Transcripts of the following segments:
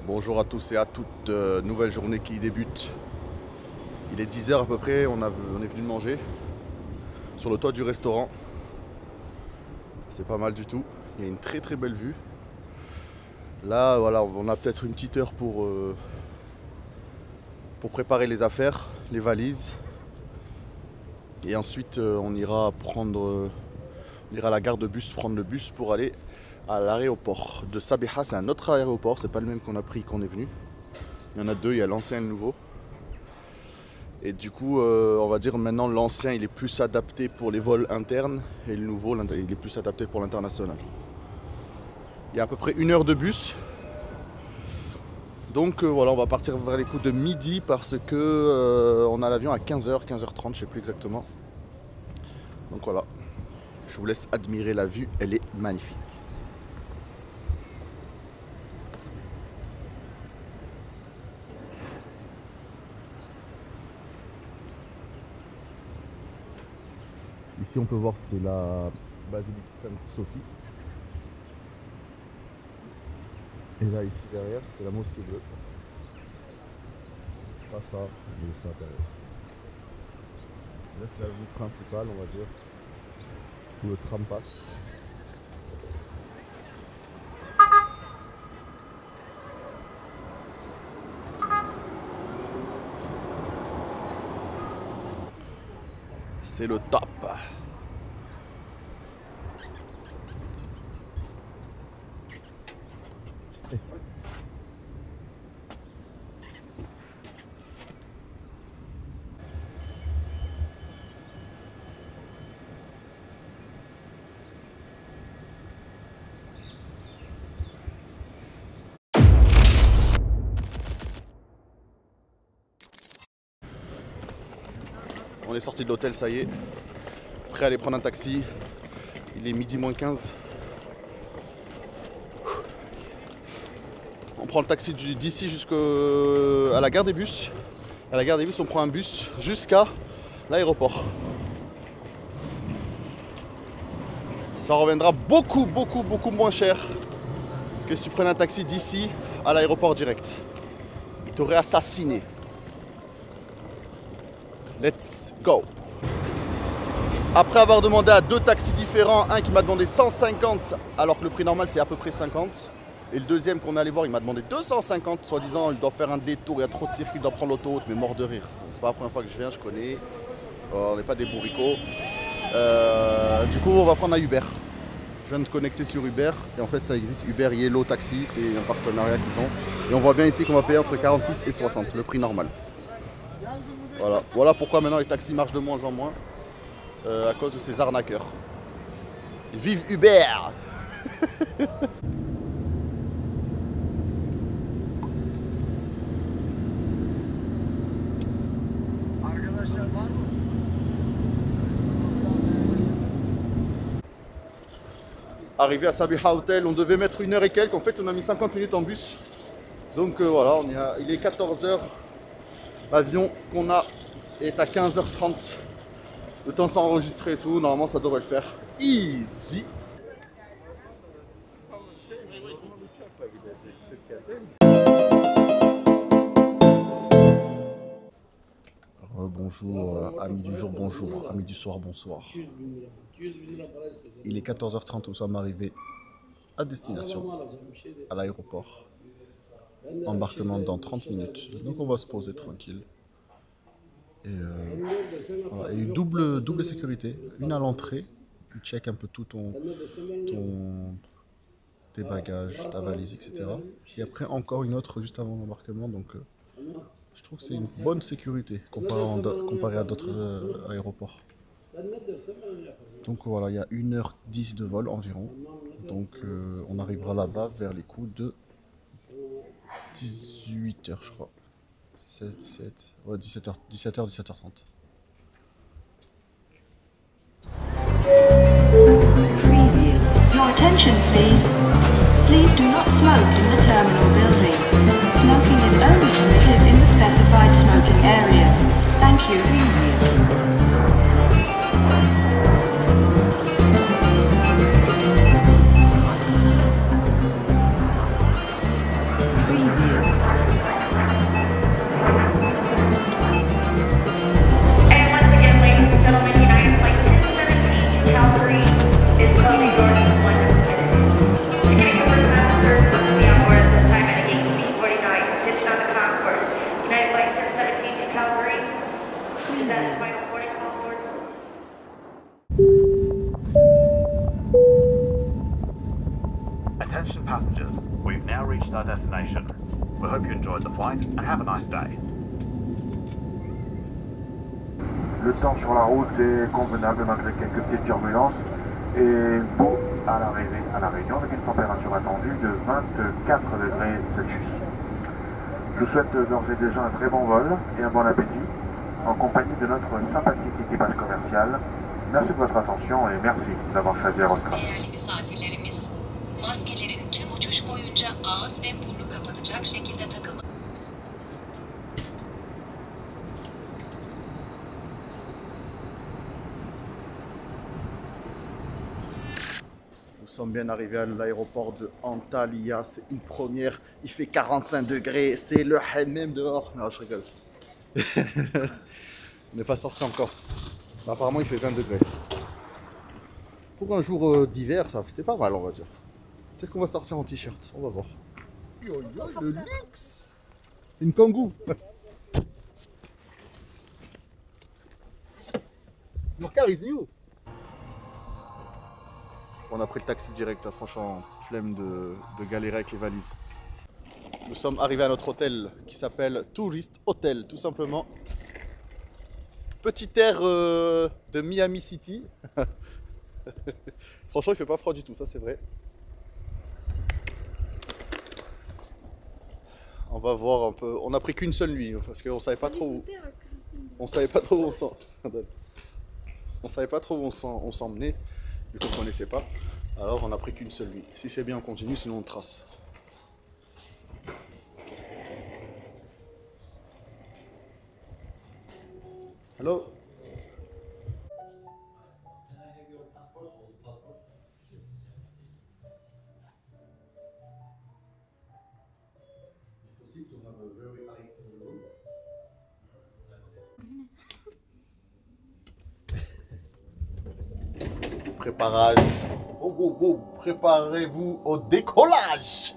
Bonjour à tous et à toutes, nouvelle journée qui débute. Il est 10 h à peu près, on est venu manger sur le toit du restaurant. C'est pas mal du tout, il y a une très très belle vue. Là voilà, on a peut-être une petite heure pour préparer les affaires, les valises. Et ensuite on ira à la gare de bus, prendre le bus pour aller à l'aéroport de Sabiha. C'est un autre aéroport, c'est pas le même qu'on a pris quand on est venu. Il y en a deux, il y a l'ancien et le nouveau. Et du coup, on va dire maintenant l'ancien il est plus adapté pour les vols internes et le nouveau il est plus adapté pour l'international. Il y a à peu près 1 heure de bus. Donc voilà, on va partir vers les coups de midi parce que on a l'avion à 15 h, 15 h 30, je sais plus exactement. Donc voilà, je vous laisse admirer la vue, elle est magnifique. Ici on peut voir c'est la basilique Sainte-Sophie. Et là ici derrière c'est la mosquée bleue. Pas ça, mais ça derrière. Là c'est la vue principale on va dire, où le tram passe. C'est le top. On est sorti de l'hôtel, ça y est. Prêt à aller prendre un taxi. Il est midi moins 15. On prend le taxi d'ici jusqu'à la gare des bus. À la gare des bus, on prend un bus jusqu'à l'aéroport. Ça reviendra beaucoup moins cher que si tu prenais un taxi d'ici à l'aéroport direct. Il t'aurait assassiné. Let's go. Après avoir demandé à 2 taxis différents, un qui m'a demandé 150 alors que le prix normal c'est à peu près 50. Et le deuxième qu'on allait voir il m'a demandé 250, soi-disant il doit faire un détour, il y a trop de circuits, il doit prendre l'autoroute, mais mort de rire. C'est pas la première fois que je viens, je connais. On n'est pas des bourricots. Du coup on va prendre un Uber. Je viens de connecter sur Uber et en fait ça existe, Uber Yellow Taxi, c'est un partenariat qu'ils ont. Et on voit bien ici qu'on va payer entre 46 et 60, le prix normal. Voilà pourquoi maintenant les taxis marchent de moins en moins. À cause de ces arnaqueurs. Vive Uber! Arrivé à Sabiha Hotel, on devait mettre 1 heure et quelques. En fait, on a mis 50 minutes en bus. Donc voilà, il est 14 h. L'avion qu'on a est à 15 h 30. Le temps s'enregistrer et tout, normalement ça devrait le faire. Easy. Bonjour, amis du jour, bonjour, amis du soir, bonsoir. Il est 14 h 30, nous sommes arrivés à destination, à l'aéroport. Embarquement dans 30 minutes, donc on va se poser tranquille. Et, voilà. Et double sécurité, une à l'entrée, tu check un peu tout tes bagages, ta valise, etc. Et après encore une autre juste avant l'embarquement, donc je trouve que c'est une bonne sécurité comparé à d'autres aéroports. Donc voilà, il y a 1 h 10 de vol environ, donc on arrivera là-bas vers les coups de 18 h je crois. 16, 17, ouais, 17h, 17h30. Preview. Your attention please. Please do not smoke in the terminal building. Smoking is only permitted in the specified smoking areas. Thank you. Preview. Preview. And once again, ladies and gentlemen, United Flight 1017 to Calgary is closing doors in 1 minute. Ticketing for passengers must be on board at this time at gate B49. Attention on the concourse. United Flight 1017 to Calgary is at its final boarding call board. Attention passengers, we've now reached our destination. We hope you enjoyed the flight and have a nice day. Le temps sur la route est convenable malgré quelques petites turbulences et beau à l'arrivée à La Réunion avec une température attendue de 24 degrés Celsius. Je vous souhaite d'ores et déjà un très bon vol et un bon appétit en compagnie de notre sympathique équipage commercial. Merci de votre attention et merci d'avoir choisi Aeroscrap. Değerli misafirlerimiz, maskelerin tüm uçuş boyunca ağız ve burnu kapatacak şekilde takılması. Nous sommes bien arrivés à l'aéroport de Antalya, c'est une première, il fait 45 degrés, c'est le hammam dehors. Non, je rigole. On n'est pas sorti encore. Apparemment il fait 20 degrés. Pour un jour d'hiver, c'est pas mal on va dire. Peut-être qu'on va sortir en t-shirt, on va voir. Yo, yo, le luxe. C'est une Kangoo. Your car is new. On a pris le taxi direct, hein, franchement, flemme de galérer avec les valises. Nous sommes arrivés à notre hôtel qui s'appelle Tourist Hotel, tout simplement. Petit air de Miami City. Franchement, il fait pas froid du tout, ça c'est vrai. On va voir un peu. On a pris qu'une seule nuit parce qu'on savait pas trop où. On savait pas trop où on s'en. On savait pas trop où on s'emmenait. Vu qu'on ne connaissait pas, alors on n'a pris qu'une seule nuit. Si c'est bien, on continue, sinon on trace. Hello? Préparage. Oh, oh, oh. Préparez-vous au décollage.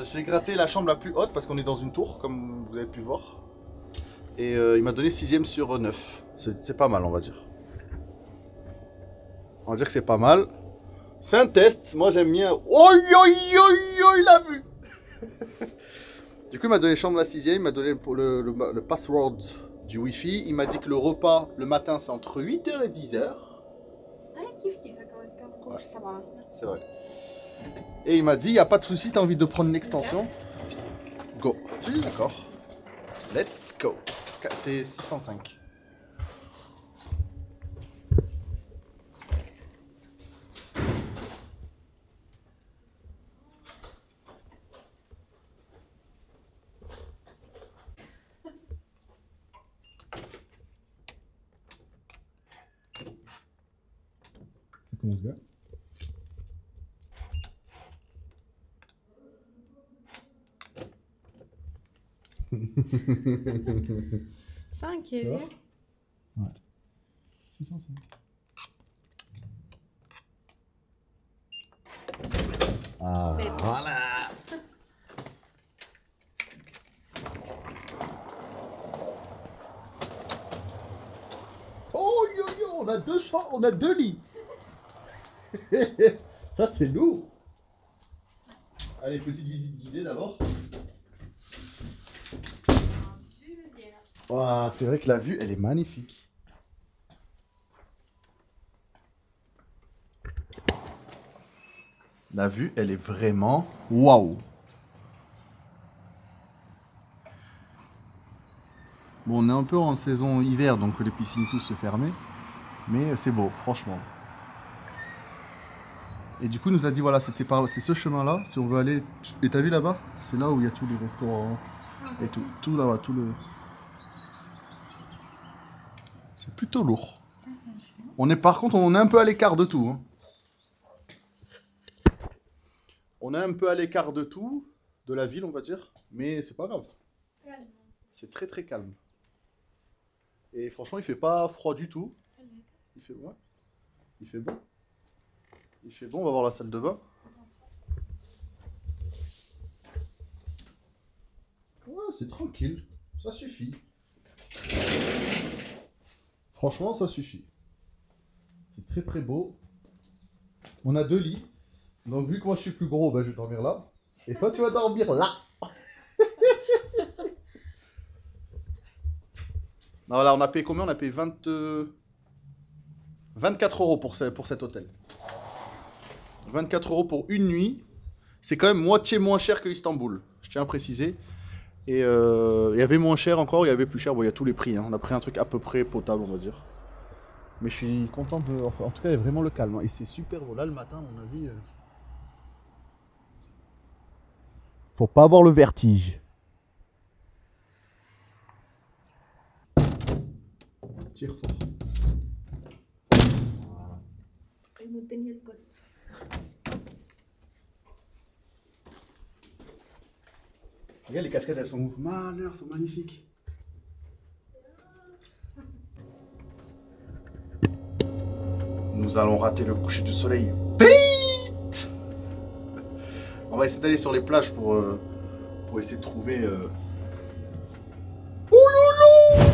J'ai gratté la chambre la plus haute parce qu'on est dans une tour, comme vous avez pu voir. Et il m'a donné 6e sur 9. C'est pas mal, on va dire. On va dire que c'est pas mal. C'est un test. Moi, j'aime bien. Oh, il a vu. Du coup, il m'a donné chambre la 6e. Il m'a donné le password du Wi-Fi. Il m'a dit que le repas, le matin, c'est entre 8h et 10h. Ouais, c'est vrai. Et il m'a dit, il n'y a pas de souci, tu as envie de prendre une extension? Go. J'ai dit d'accord. Let's go. C'est 605. Ça commence bien. Thank Ça va? you. Ouais. 605. Ah, voilà. Oh, on a deux chambres, on a deux lits. Ça, c'est lourd. Allez, petite visite guidée d'abord. Wow, c'est vrai que la vue, elle est magnifique. La vue, elle est vraiment waouh. Bon, on est un peu en saison hiver, donc les piscines tous se fermaient. Mais c'est beau, franchement. Et du coup, il nous a dit, voilà, c'est ce chemin-là, si on veut aller... Et t'as vu là-bas? C'est là où il y a tous les restaurants. Et tout là-bas, tout le... C'est plutôt lourd. Par contre, on est un peu à l'écart de tout. Hein. On est un peu à l'écart de tout, de la ville, on va dire, mais c'est pas grave. C'est très très calme. Et franchement, il fait pas froid du tout. Il fait bon. Il fait bon. Il fait bon, on va voir la salle de bain. Ouais, c'est tranquille. Ça suffit. Franchement, ça suffit. C'est très très beau. On a 2 lits. Donc vu que moi je suis plus gros, bah, je vais dormir là. Et toi tu vas dormir là. Non, là on a payé combien? On a payé 24 € pour cet hôtel. 24 € pour une nuit. C'est quand même moitié moins cher que Istanbul. Je tiens à préciser. Et il y avait moins cher encore, il y avait plus cher. Bon, il y a tous les prix. Hein. On a pris un truc à peu près potable, on va dire. Mais je suis content de... Enfin, en tout cas, il y a vraiment le calme. Hein. Et c'est super beau. Là, le matin, à mon avis... Faut pas avoir le vertige. Tire fort. Regarde, les cascades, elles sont malheurs, sont magnifiques. Nous allons rater le coucher du soleil. Vite! On va essayer d'aller sur les plages pour essayer de trouver... Ouloulou!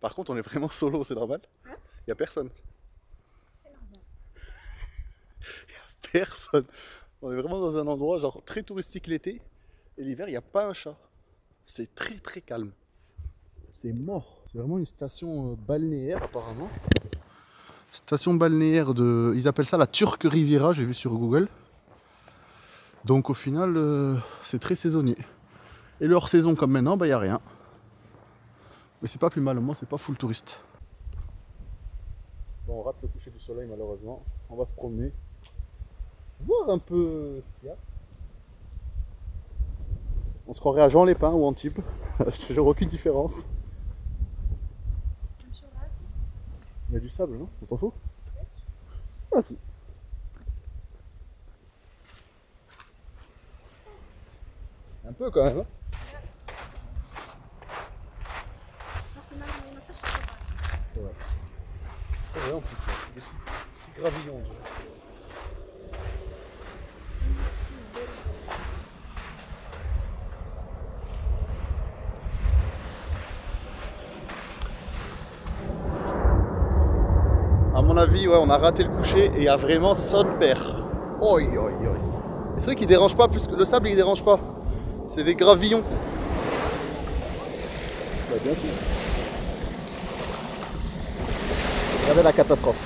Par contre, on est vraiment solo, c'est normal. Il n'y a personne. Il n'y a personne. On est vraiment dans un endroit genre très touristique l'été. Et l'hiver, il n'y a pas un chat. C'est très très calme. C'est mort. C'est vraiment une station balnéaire apparemment. Station balnéaire de... Ils appellent ça la Turque Riviera, j'ai vu sur Google. Donc au final, c'est très saisonnier. Et leur saison comme maintenant, bah, y a rien. Mais c'est pas plus mal, au moins c'est pas full touriste. Bon, on rate le coucher du soleil malheureusement. On va se promener. Voir un peu ce qu'il y a. On se croirait à Jean Lépin ou Antibes. Je te jure, aucune différence. Il y a du sable, non? On s'en fout? Ah si. Un peu quand même, hein? C'est vrai. C'est vrai en plus, c'est des petits gravillons. À mon avis, ouais, on a raté le coucher et il y a vraiment son père. Oi, oi, oi. C'est vrai qu'il dérange pas plus que le sable, il dérange pas. C'est des gravillons. Bah, bien sûr. Regardez la catastrophe.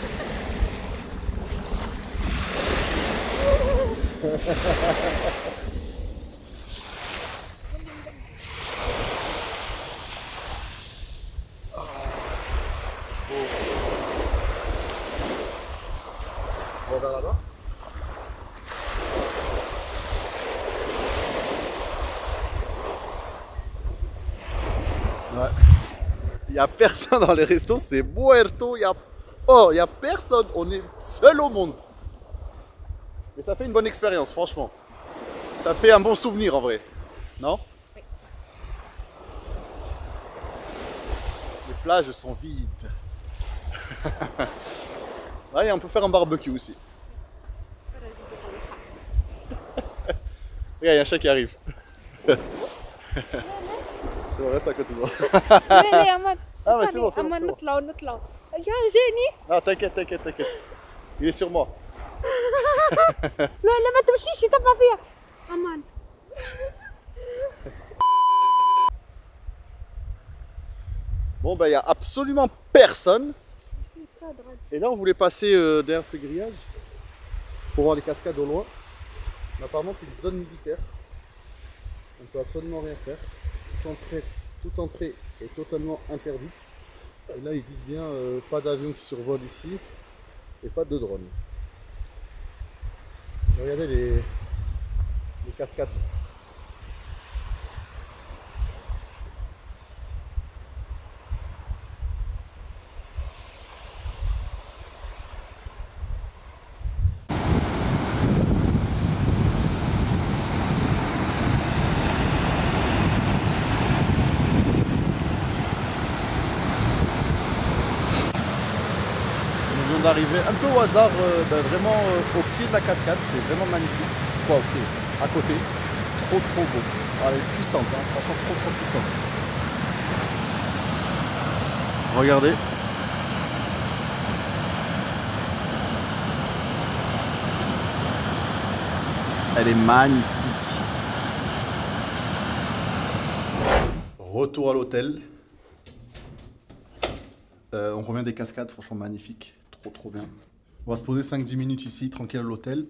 On va vers là-bas. Ouais. Il n'y a personne dans les restos, c'est muerto. Oh, il n'y a personne, on est seul au monde. Mais ça fait une bonne expérience, franchement. Ça fait un bon souvenir en vrai. Non? Oui. Les plages sont vides. Ouais, on peut faire un barbecue aussi. Regarde, il y a un chat qui arrive. C'est bon, reste à côté de moi. Ah, mais c'est bon, c'est bon. Non, t'inquiète, t'inquiète, t'inquiète. Il est sur moi. Bon, bah, il n'y a absolument personne. Et là, on voulait passer derrière ce grillage pour voir les cascades au loin. Mais apparemment, c'est une zone militaire. On ne peut absolument rien faire. Toute entrée est totalement interdite. Et là, ils disent bien pas d'avion qui survole ici et pas de drone. Regardez les cascades. d'arriver un peu au hasard, vraiment au pied de la cascade. C'est vraiment magnifique. Quoi, au pied, à côté. Trop beau. Ah, elle est puissante, hein. Franchement trop puissante. Regardez. Elle est magnifique. Retour à l'hôtel. On revient des cascades, franchement magnifique. Trop bien. On va se poser 5-10 minutes ici, tranquille à l'hôtel.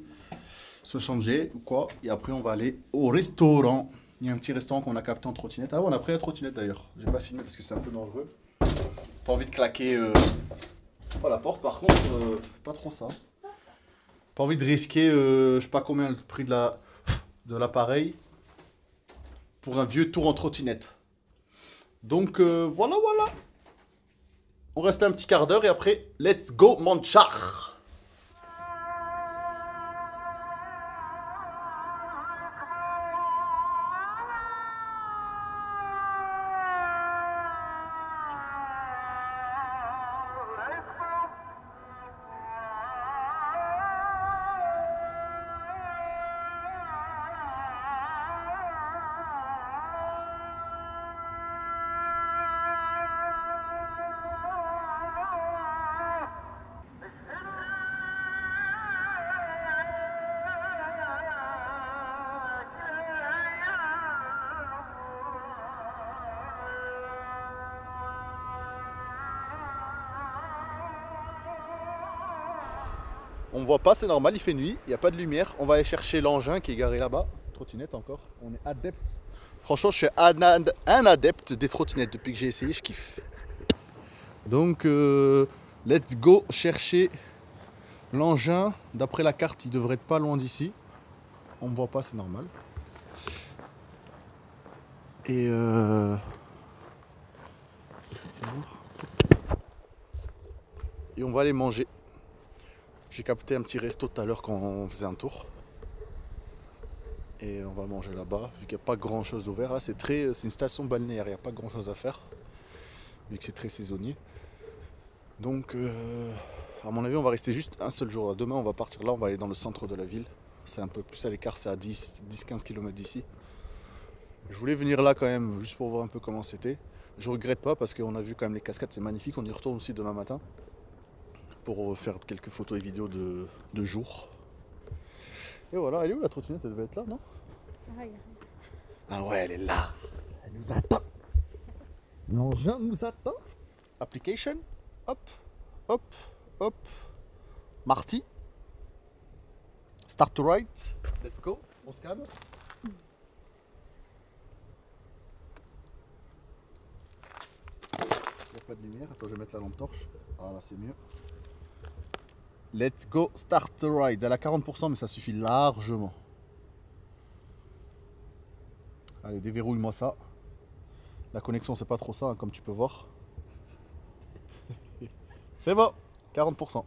Se changer ou quoi. Et après on va aller au restaurant. Il y a un petit restaurant qu'on a capté en trottinette. Ah ouais, on a pris la trottinette d'ailleurs. J'ai pas filmé parce que c'est un peu dangereux. Pas envie de claquer la porte par contre. Pas trop ça. Pas envie de risquer, je sais pas combien le prix de l'appareil pour un vieux tour en trottinette. Donc voilà. On reste un petit quart d'heure et après, let's go manchar. On ne voit pas, c'est normal, il fait nuit, il n'y a pas de lumière. On va aller chercher l'engin qui est garé là-bas. Trottinette encore. On est adepte. Franchement, je suis un adepte des trottinettes. Depuis que j'ai essayé, je kiffe. Donc, let's go chercher l'engin. D'après la carte, il devrait être pas loin d'ici. On ne me voit pas, c'est normal. Et on va aller manger. J'ai capté un petit resto tout à l'heure quand on faisait un tour. Et on va manger là-bas, vu qu'il n'y a pas grand chose d'ouvert. Là, c'est une station balnéaire, il n'y a pas grand chose à faire, vu que c'est très saisonnier. Donc, à mon avis, on va rester juste un seul jour. Demain, on va partir là, on va aller dans le centre de la ville. C'est un peu plus à l'écart, c'est à 10-15 km d'ici. Je voulais venir là quand même, juste pour voir un peu comment c'était. Je regrette pas parce qu'on a vu quand même les cascades, c'est magnifique. On y retourne aussi demain matin pour faire quelques photos et vidéos de jour. Et voilà, elle est où la trottinette? Elle devait être là, non? Ah ouais, elle est là. Elle nous attend. L'engin nous attend. Application. Hop. Marty. Start to ride. Let's go. On scanne. Il n'y a pas de lumière. Attends, je vais mettre la lampe torche. Ah là, c'est mieux. Let's go, start the ride. Elle a 40%, mais ça suffit largement. Allez, déverrouille-moi ça. La connexion, c'est pas trop ça, hein, comme tu peux voir. C'est bon, 40%.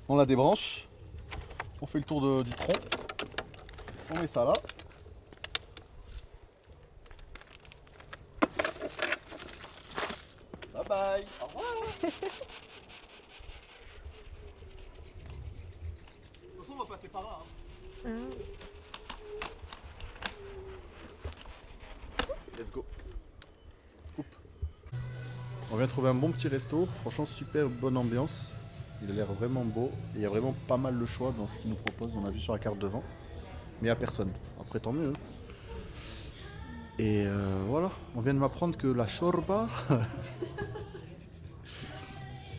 On la débranche. On fait le tour du tronc. On met ça là. Bye bye. Au revoir. On va passer par là. Hein. Let's go. Coupe. On vient trouver un bon petit resto. Franchement, super bonne ambiance. Il a l'air vraiment beau. Et il y a vraiment pas mal le choix dans ce qu'il nous propose. On a vu sur la carte devant. Mais il n'y a personne. Après, tant mieux. Et voilà. On vient de m'apprendre que la shorba.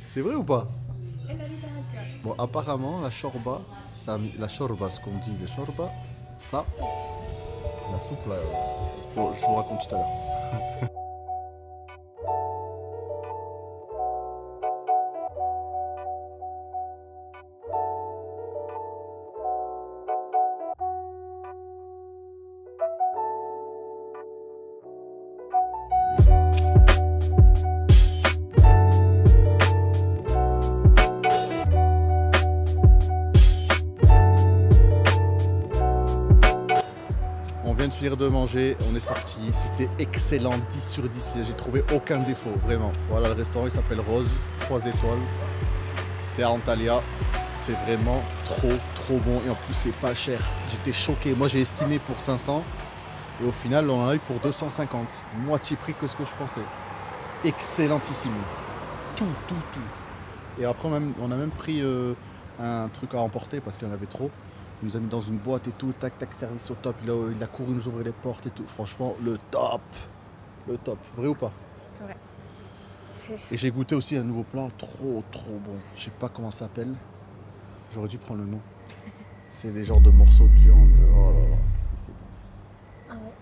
C'est vrai ou pas? Bon, apparemment, la shorba, ce qu'on dit, les shorba, ça, la soupe là. Bon, je vous raconte tout à l'heure. Finir de manger, on est sorti, c'était excellent, 10 sur 10, j'ai trouvé aucun défaut, vraiment. Voilà, le restaurant il s'appelle Rose, 3 étoiles. C'est à Antalya. C'est vraiment trop bon. Et en plus, c'est pas cher. J'étais choqué. Moi, j'ai estimé pour 500. Et au final, on en a eu pour 250. Moitié prix que ce que je pensais. Excellentissime. Tout. Et après, on a même pris un truc à emporter parce qu'il y en avait trop. Il nous a mis dans une boîte et tout. Tac, service au top. Il a couru nous ouvrir les portes et tout. Franchement, le top. Le top. Vrai ou pas? Ouais. Et j'ai goûté aussi un nouveau plat trop bon. Je sais pas comment ça s'appelle. J'aurais dû prendre le nom. C'est des genres de morceaux de viande. Oh là là, qu'est-ce que c'est bon. Ah ouais.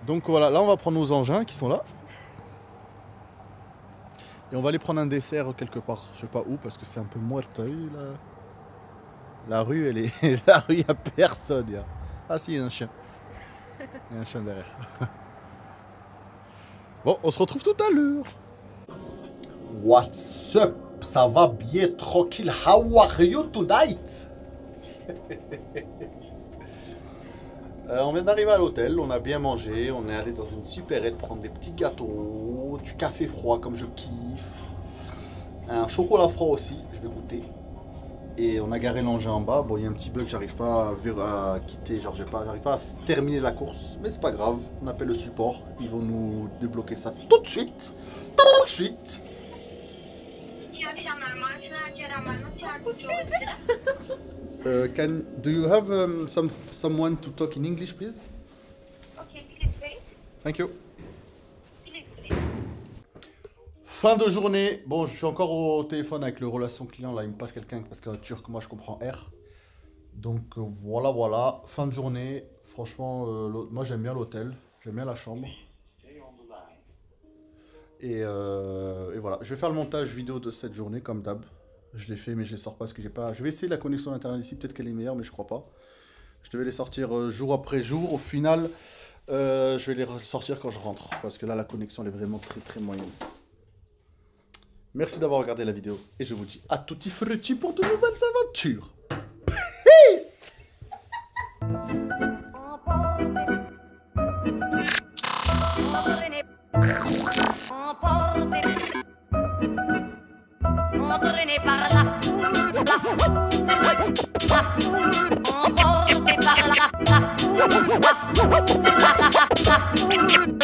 Donc voilà, là on va prendre nos engins qui sont là. Et on va aller prendre un dessert quelque part. Je sais pas où parce que c'est un peu muerto là. La rue, elle est. La rue, il n'y a personne. Ah si, il y a un chien. Il y a un chien derrière. Bon, on se retrouve tout à l'heure. What's up? Ça va bien, tranquille. How are you tonight? On vient d'arriver à l'hôtel, on a bien mangé, on est allé dans une supérette prendre des petits gâteaux, du café froid comme je kiffe, un chocolat froid aussi, je vais goûter. Et on a garé l'engin en bas. Bon, il y a un petit bug, j'arrive pas à quitter, genre j'arrive pas à terminer la course, mais c'est pas grave, on appelle le support, ils vont nous débloquer ça tout de suite. Do you have someone to talk in English, please? Okay, please wait. Thank you. Please wait. Fin de journée. Bon, je suis encore au téléphone avec le relation client. Là, il me passe quelqu'un parce qu'en turc, moi, je comprends R. Donc, voilà. Fin de journée. Franchement, moi, j'aime bien l'hôtel. J'aime bien la chambre. Et voilà. Je vais faire le montage vidéo de cette journée, comme d'hab. Je l'ai fait, mais je les sors pas parce que j'ai pas... Je vais essayer la connexion internet ici. Peut-être qu'elle est meilleure, mais je crois pas. Je devais les sortir jour après jour. Au final, je vais les sortir quand je rentre. Parce que là, la connexion, elle est vraiment très moyenne. Merci d'avoir regardé la vidéo. Et je vous dis à tutti frutti pour de nouvelles aventures. Peace! Entraîné par la foule, emporté par la foule,